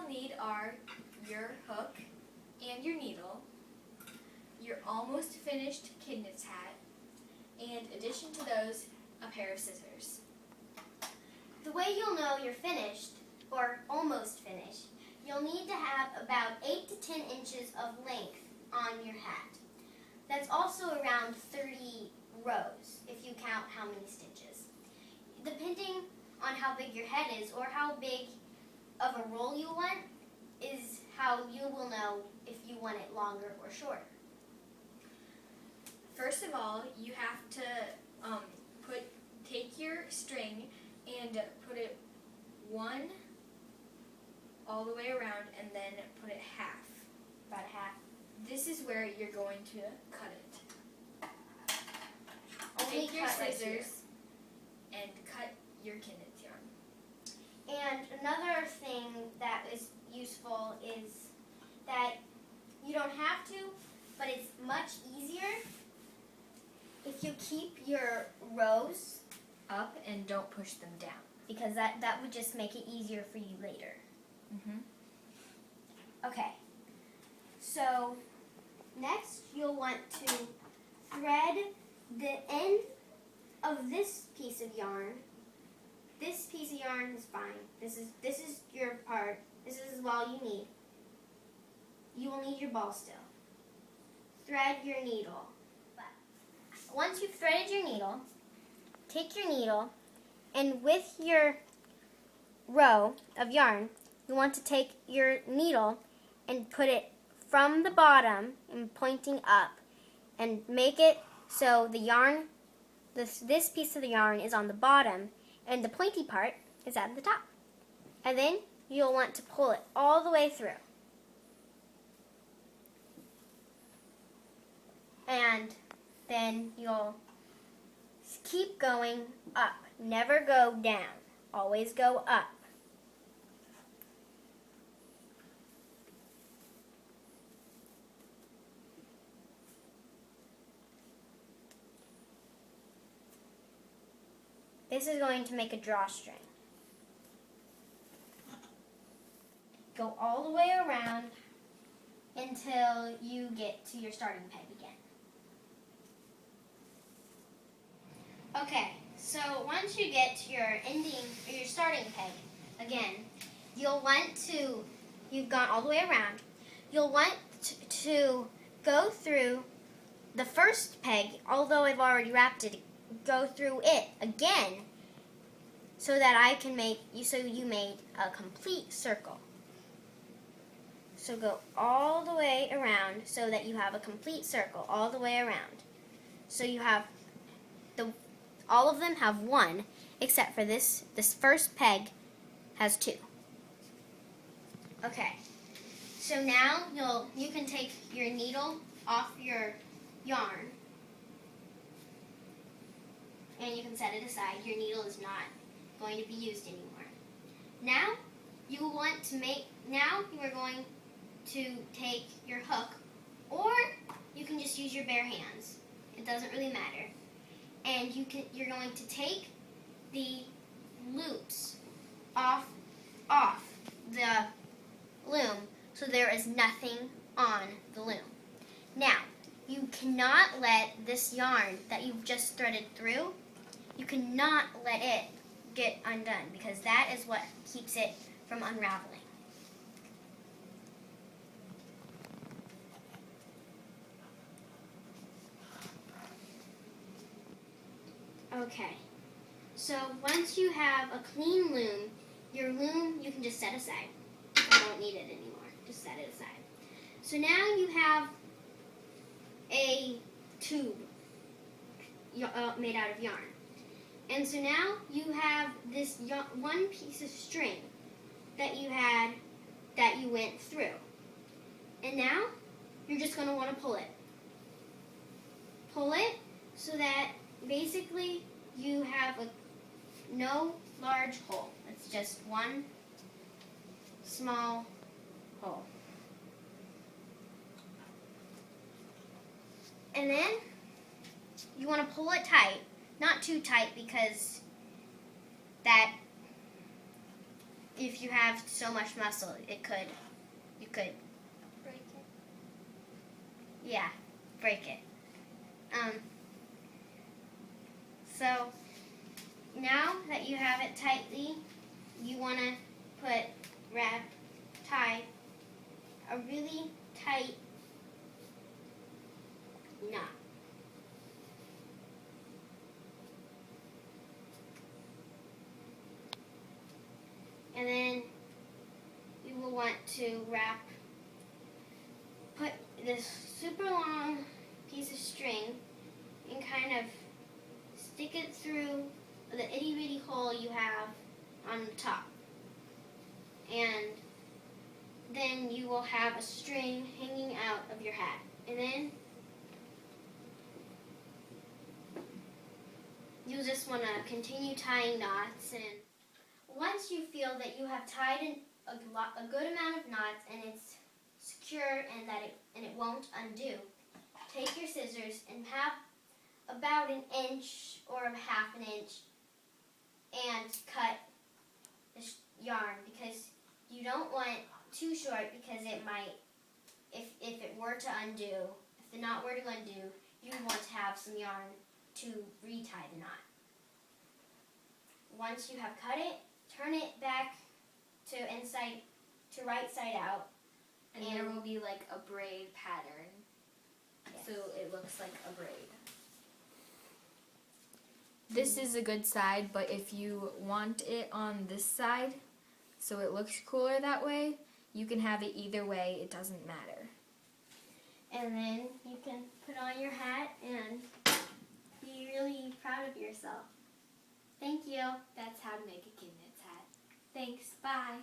you'll need are your hook and your needle, your almost finished KidKnits hat, and in addition to those, a pair of scissors. The way you'll know you're finished, or almost finished, you'll need to have about 8 to 10 inches of length on your hat. That's also around 30 rows, if you count how many stitches. Depending on how big your head is, or how big of a roll you want, is how you will know if you want it longer or shorter. First of all, you have to take your string and put it one all the way around and then put it half. About half. This is where you're going to cut it. Only Take your cut right scissors and cut your KidKnits yarn. And another thing that is useful is that you don't have to, but it's much easier if you keep your rows Up and don't push them down. because that would just make it easier for you later. Okay, so next you'll want to thread the end of this piece of yarn. This piece of yarn is fine. This is your part. This is all you need. You will need your ball still. Thread your needle. Once you've threaded your needle, take your needle and with your row of yarn, you want to take your needle and put it from the bottom and pointing up and make it so the yarn, this piece of the yarn is on the bottom and the pointy part is at the top. And then you'll want to pull it all the way through. And then you'll keep going up. Never go down. Always go up. This is going to make a drawstring. Go all the way around until you get to your starting peg again. Okay, so once you get to your ending or your starting peg again, you'll want to, you've gone all the way around, you'll want to go through the first peg, although I've already wrapped it, go through it again so that I can make you made a complete circle. So go all the way around so that you have a complete circle all the way around. So you have all of them have one, except for this first peg has two. Okay, so now you can take your needle off your yarn and you can set it aside. Your needle is not going to be used anymore. Now you are going to take your hook, or you can just use your bare hands. It doesn't really matter. And you're going to take the loops off the loom so there is nothing on the loom. Now, you cannot let this yarn that you've just threaded through, you cannot let it get undone because that is what keeps it from unraveling. Okay, so once you have a clean loom, your loom you can just set aside. You don't need it anymore, just set it aside. So now you have a tube made out of yarn. And so now you have this one piece of string that you had that you went through. And now you're just going to want to pull it. Pull it so that basically you have no large hole. It's just one small hole. And then you want to pull it tight, not too tight because that if you have so much muscle, you could Break it. yeah, break it. So now that you have it tightly, you want to tie a really tight knot. And then you will want to put this super long piece of string and kind of stick it through the itty bitty hole you have on the top. And then you will have a string hanging out of your hat. And then you'll just want to continue tying knots. And once you feel that you have tied a good amount of knots and it's secure and it won't undo, take your scissors and have about an inch or a half an inch and cut the yarn, because you don't want it too short, because it might, if it were to undo, if the knot were to undo, you want to have some yarn to retie the knot. Once you have cut it, turn it back to right side out. And there will be like a braid pattern. Yes. So it looks like a braid. This is a good side, but if you want it on this side, so it looks cooler that way, you can have it either way, it doesn't matter. And then you can put on your hat and be really proud of yourself. Thank you. That's how to make a KidKnits hat. Thanks. Bye.